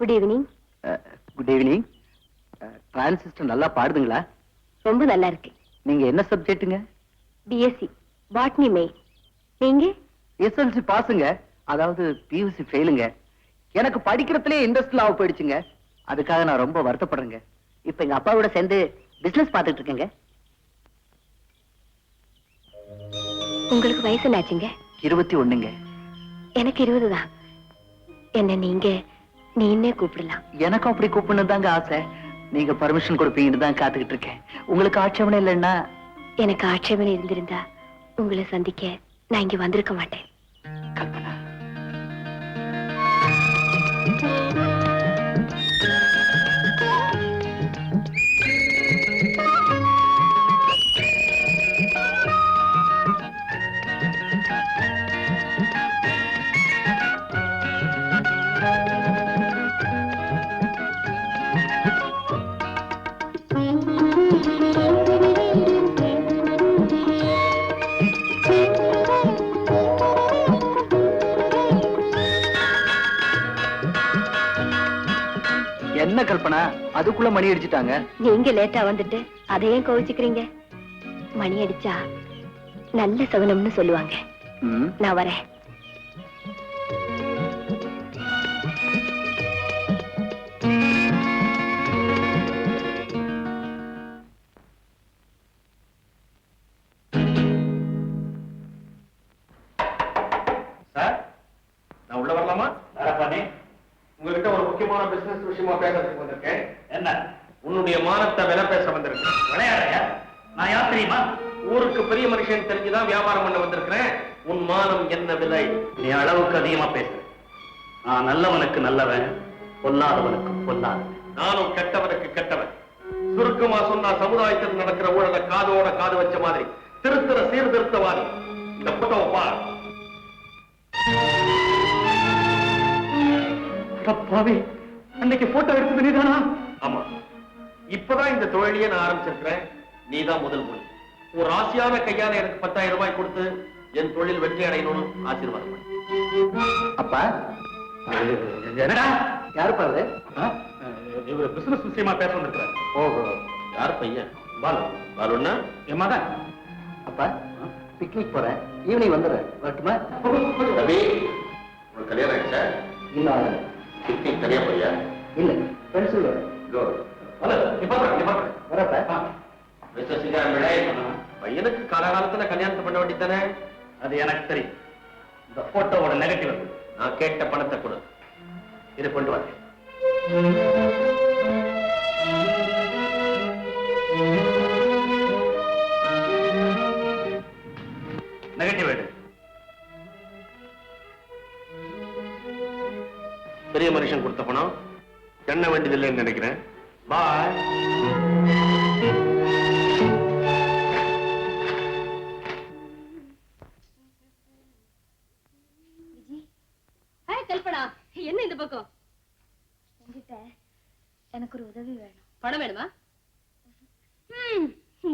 Good evening. Good evening. Transistor நல்லா பாடுதுங்களா? ரொம்ப நல்லா இருக்கு. நீங்க என்ன சப்ஜெக்ட்டுங்க? BSc botany main. நீங்க? எஸ்எல்சி பாஸுங்க. அதாவது பியூசி ஃபெயிலுங்க. எனக்கு படிக்கிறதுலயே இன்ட்ரெஸ்ட் இல்லாம போயிடுச்சுங்க. அதுக்காக நான் ரொம்ப வருத்தப்படுறேங்க. இப்ப எங்க அப்பாவோட சேர்ந்து பிசினஸ் பார்த்துட்டு இருக்கேங்க. உங்களுக்கு வயசு என்னாச்சுங்க? 21ங்க. எனக்கு 20 தான். என்ன நீன்னே கூப்பிடலாம். எனக்கும் அப்படி கூப்பிடணும் தாங்க ஆசை. நீங்க பர்மிஷன் கொடுப்பீங்கன்னு தான் காத்துக்கிட்டு இருக்கேன். உங்களுக்கு ஆட்சேபனை இல்லைன்னா? எனக்கு ஆட்சேபனை இருந்திருந்தா உங்களை சந்திக்க நான் இங்க வந்திருக்க மாட்டேன். கல்பனா, என்ன கல்பனா அதுக்குள்ள மணி அடிச்சுட்டாங்க? நீங்க லேட்டா வந்துட்டு அதையும் கோவிச்சுக்கிறீங்க. மணி அடிச்சா நல்ல சகுனம்னு சொல்லுவாங்க. நான் வரேன். சார், நான் உள்ள வரலாமா? உங்ககிட்ட ஒரு முக்கியமான பிசினஸ் விஷயமா பேசுறதுக்கு வந்திருக்கேன். என்ன? உன்னுடைய மானத்தை விலை பேச வந்திருக்கேன். விளையாடுறியா? நான் யார் தெரியுமா? ஊருக்கு பெரிய மனுஷன் தெரிஞ்சுதான் வியாபாரம் பண்ண வந்திருக்கிறேன். உன் மானம் என்ன விலை? நீ அளவுக்கு அதிகமா பேசுற. நான் நல்லவனுக்கு நல்லவன், பொல்லாதவனுக்கு பொல்லாதவன். நானும் கெட்டவனுக்கு கெட்டவன். சுருக்கமா சொன்னா சமுதாயத்தில் நடக்கிற ஊழலை காதோட காது வச்ச மாதிரி திருத்தர சீர்திருத்தவாதி. இந்த போட்டோவை பார். அன்னைக்கு போட்டோ எடுத்தது நீதானா? ஆமா. இப்பதான் இந்த தொழிலையே நான் ஆரம்பிச்சிருக்கிறேன். நீதான் முதல் மொழி. ஒரு ராசியான கையால எனக்கு 10,000 ரூபாய் கொடுத்து என் தொழில் வெற்றி அடையணும்னு ஆசீர்வாதம் பண்ணு. அப்பா என்னடா? யாரு பாரு? இவர் பிசினஸ் விஷயமா பேச வந்திருக்கிறார். ஓஹோ, யார் பையன்? பாலு. பாலுன்னா என் மகன். அப்பா பிக்னிக் போறேன், ஈவினிங் வந்துடுறேன். வரட்டுமா? ரவி, உங்களுக்கு கல்யாணம் ஆயிடுச்சா? இல்ல. பிக்னிக் தனியா போறியா? இல்ல, ஃப்ரெண்ட்ஸ் வரேன். வரப்ப பையனுக்கு காலகாலத்துல கல்யாணத்தை பண்ண வேண்டித்தானே? அது எனக்கு தெரியும். இந்த போட்டோவோட நெகட்டிவ் நான் கேட்ட பணத்தை கொடு. இதை கொண்டு வரேன். நெகட்டிவ் எடு. பெரிய மனுஷன் கொடுத்த பணம் எண்ண வேண்டியதில்லைன்னு நினைக்கிறேன். பாய். கல்பனா, என்ன இந்த பக்கம்? உங்ககிட்ட எனக்கு ஒரு உதவி வேணும். பணம் வேணுமா?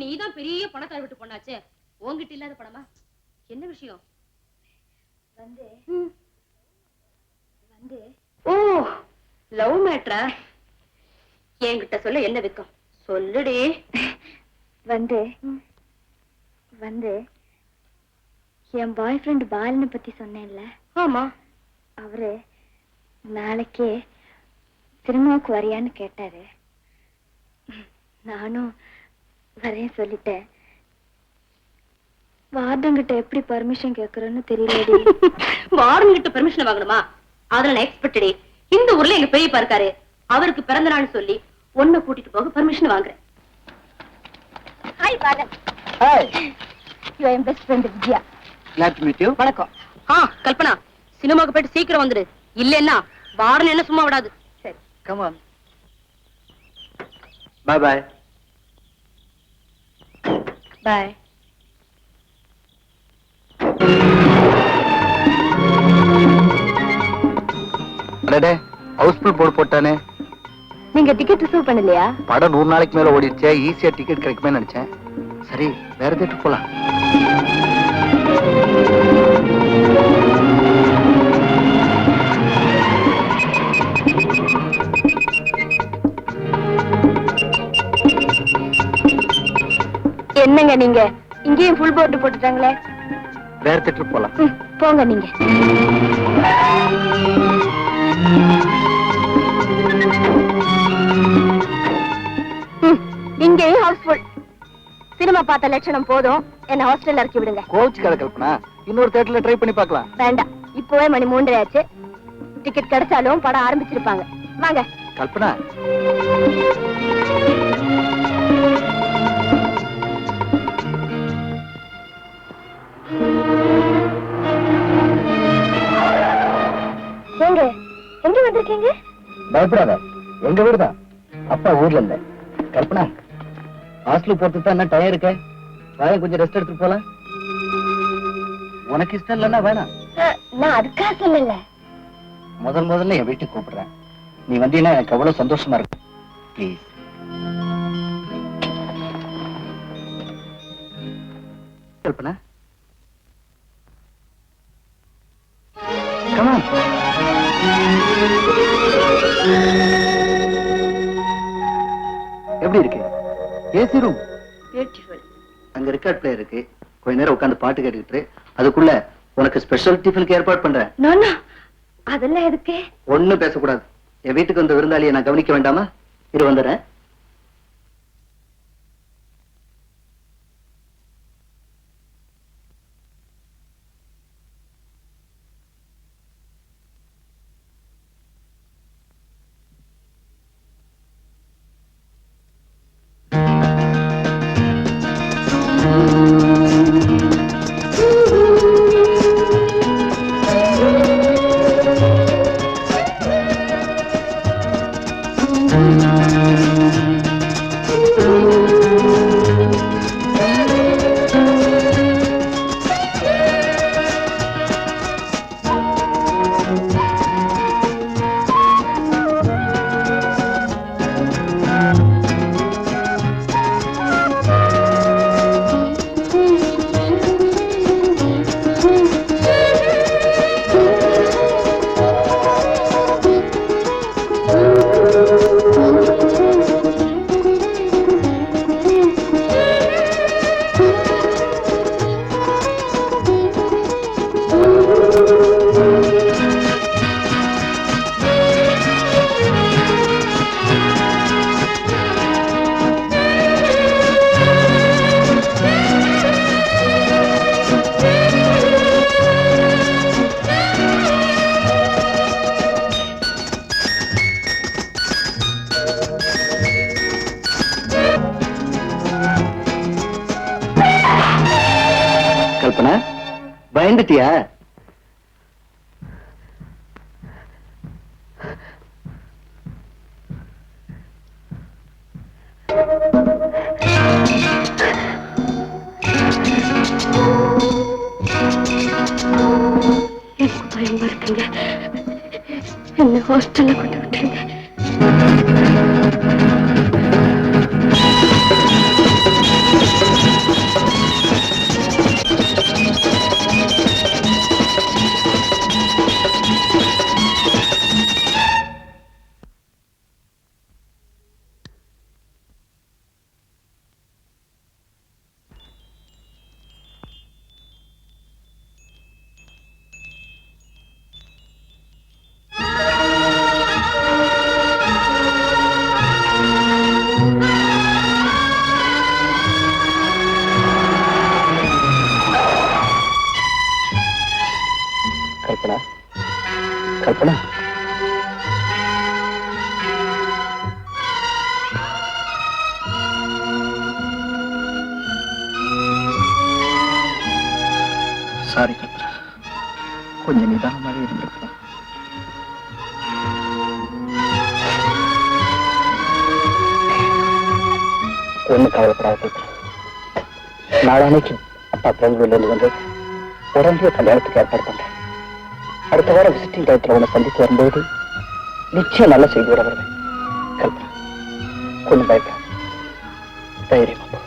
நீதான் பெரிய பணக்கார விட்டு பொண்ணாச்சே, உங்ககிட்ட இல்லாத பணமா? என்ன விஷயம்? வந்து ஓ, லவ் மேட்ரா? என்கிட்ட சொல்ல என்ன வெக்கம்? சொல்லுடி. வந்து என் பாய் ஃப்ரெண்ட் பாலனை பத்தி சொன்னேன்ல? ஆமா. அவரு நாளைக்கே சினிமாவுக்கு வரியான்னு கேட்டாரு. நானும் வரேன் சொல்லிட்டேன். வார்டன் கிட்ட எப்படி பர்மிஷன் கேக்குறேன்னு தெரியல. வார்டன் கிட்ட பர்மிஷன் வாங்கணுமா? அதுல எக்ஸ்பெக்டடே. இந்த ஊர்ல எங்க பெரியப்பா இருக்காரு, அவருக்கு பிறந்த நாள் சொல்லி ஒண்ணு கூட்டிட்டு போக பர்மிஷன் வாங்குறேன். Hi Balan. Hi. You are best friend Vijaya. glad to meet you. வணக்கம். கல்பனா, சினிமாக்கு போயிட்டு சீக்கிரம் வந்துடு. இல்லன்னா வார்டன் என்ன சும்மா விடாது. சரி, come on. bye bye. Bye. அடடே, ஹவுஸ்ஃபுல் போர்டு போட்டானே. நீங்க டிக்கெட் ரிசர்வ் பண்ணலையா? படம் 100 நாளைக்கு மேல ஓடிடுச்சே, ஈஸியா டிக்கெட் கிடைக்குமே நினைச்சேன். சரி, வேற தேட்டர் போலாம். என்னங்க நீங்க இங்கேயும் ஃபுல் போர்டு போட்டுட்டாங்களே. வேற திட்டு போலாம். போங்க நீங்க. இங்கேயும் ஹவுஸ்ஃபுல். சினிமா பார்த்த லட்சணம் போதும், என்ன ஹாஸ்டல்ல இறக்கி விடுங்க. கோச் கதை கல்பனா, இன்னொரு தியேட்டர்ல ட்ரை பண்ணி பார்க்கலாம். வேண்டாம், இப்பவே மணி 3:30 ஆச்சு. டிக்கெட் கிடைச்சாலும் படம் ஆரம்பிச்சிருப்பாங்க. வாங்க. கல்பனா, எங்க எங்க வந்திருக்கீங்க? பயப்படாத, எங்க வீடுதான். அப்பா ஊர்ல இல்ல. கல்பனா, ஹாஸ்டல் போறதுக்கு தான் என்ன டயம் இருக்க? வாய கொஞ்சம் ரெஸ்ட் எடுத்துட்டு போலாம். உனக்கு இஷ்டம் இல்லைன்னா வேணாம். நான் அதுக்காக சொல்லல. முதல்ல என் வீட்டுக்கு கூப்பிடுறேன். நீ வந்தீங்கன்னா எனக்கு அவ்வளவு சந்தோஷமா இருக்கும். ப்ளீஸ். Kalpana, come on. எப்படி இருக்கு? AC room. பியூட்டிஃபுல். அங்க ரெக்கார்ட் பிளேயர் இருக்கு. கொஞ்ச நேரம் உட்கார்ந்து பாட்டு கேட்டுக்கிட்டு அதுக்குள்ள உனக்கு ஸ்பெஷல் டிஃபனுக்கு ஏற்பாடு பண்றேன். நோ, அதெல்லாம் எதுக்கு? ஒண்ணும் பேசக்கூடாது. என் வீட்டுக்கு வந்த விருந்தாளியை நான் கவனிக்க வேண்டாமா? இது வந்துடுறேன். கல்பனா, பயந்துட்டியா? எனக்கு பயமா இருக்குங்க. என்ன ஹாஸ்டல்ல கொண்டு விட்டுருங்க. கல்பனா, கல்பனா, சாரி கல்பனா, கொஞ்சம் நிதானமாகவே இருந்திருக்கலாம். ஒண்ணு கவலைப்படாத கல்பனா. நாளானைக்கு அப்பா பெங்களூர்ல இருந்து வந்து உடனே கல்யாணத்துக்கு ஏற்பாடு பண்றேன். அடுத்த வாரம் விசிட்டிங் டயத்துல உன்னை சந்தித்து வரும்போது நிச்சயம் நல்ல செய்தியோட வருவேன். கல்பனா, கொஞ்சம் பயப்பட தைரியமா போ.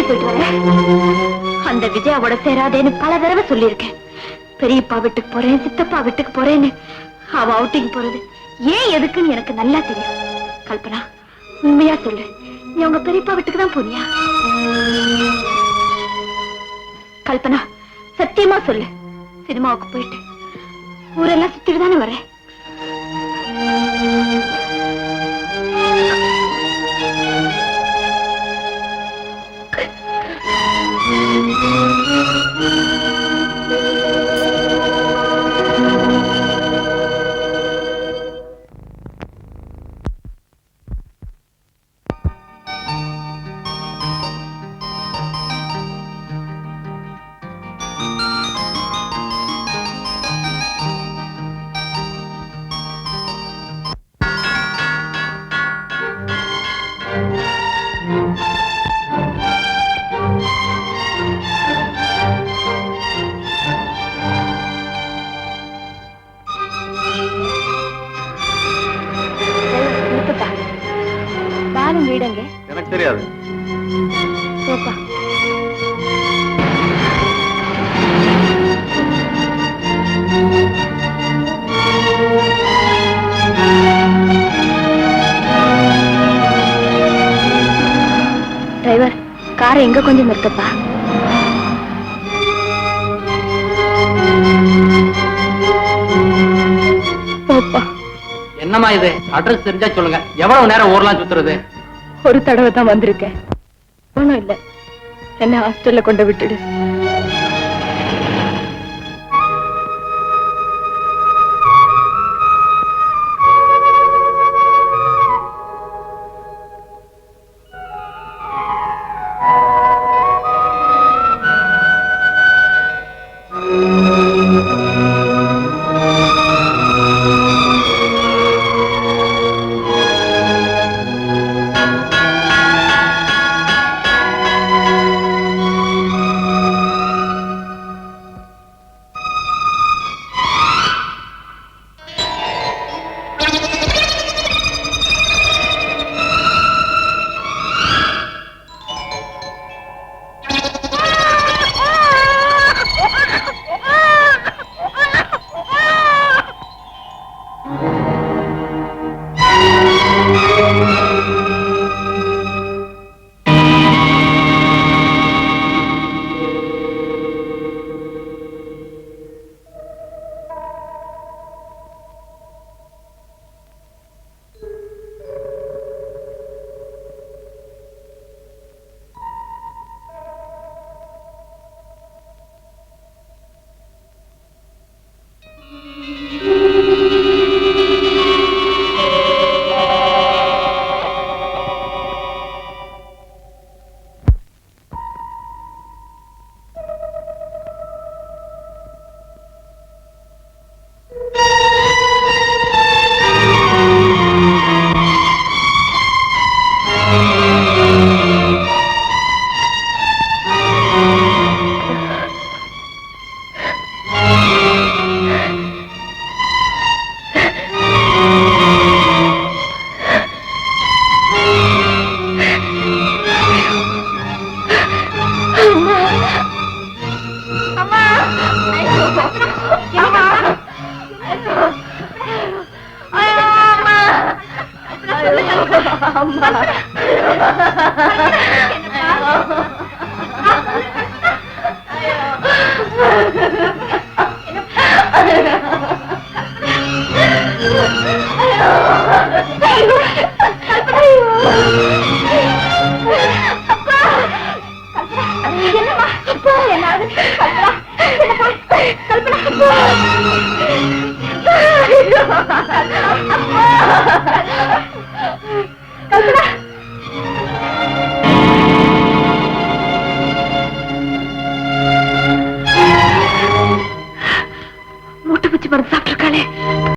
போயிட்டு வரேன். அந்த விஜயாவோட சேராதேன்னு பல தடவை சொல்லியிருக்கேன். பெரியப்பா வீட்டுக்கு போறேன், சித்தப்பா வீட்டுக்கு போறேன்னு. அவ அவுட்டிங் போறது ஏன் எதுக்குன்னு எனக்கு நல்லா தெரியும். கல்பனா, உண்மையா சொல்லு, நீ உங்க பெரியப்பா வீட்டுக்கு தான் போறியா? கல்பனா, சத்தியமா சொல்லு. சினிமாவுக்கு போயிட்டு ஊரெல்லாம் சுத்திட்டு தானே வரேன். வீடுங்க எனக்கு தெரியாது. டிரைவர், காரை எங்க கொஞ்சம் நிறுத்தப்பா. என்னமா இது? அட்ரஸ் தெரிஞ்சா சொல்லுங்க. எவ்வளவு நேரம் ஊர்லாம் சுத்துறது? ஒரு தடவை தான் வந்திருக்கேன். ஒண்ணும் இல்ல, என்ன ஹாஸ்டல்ல கொண்டு விட்டுடு. கல்பனா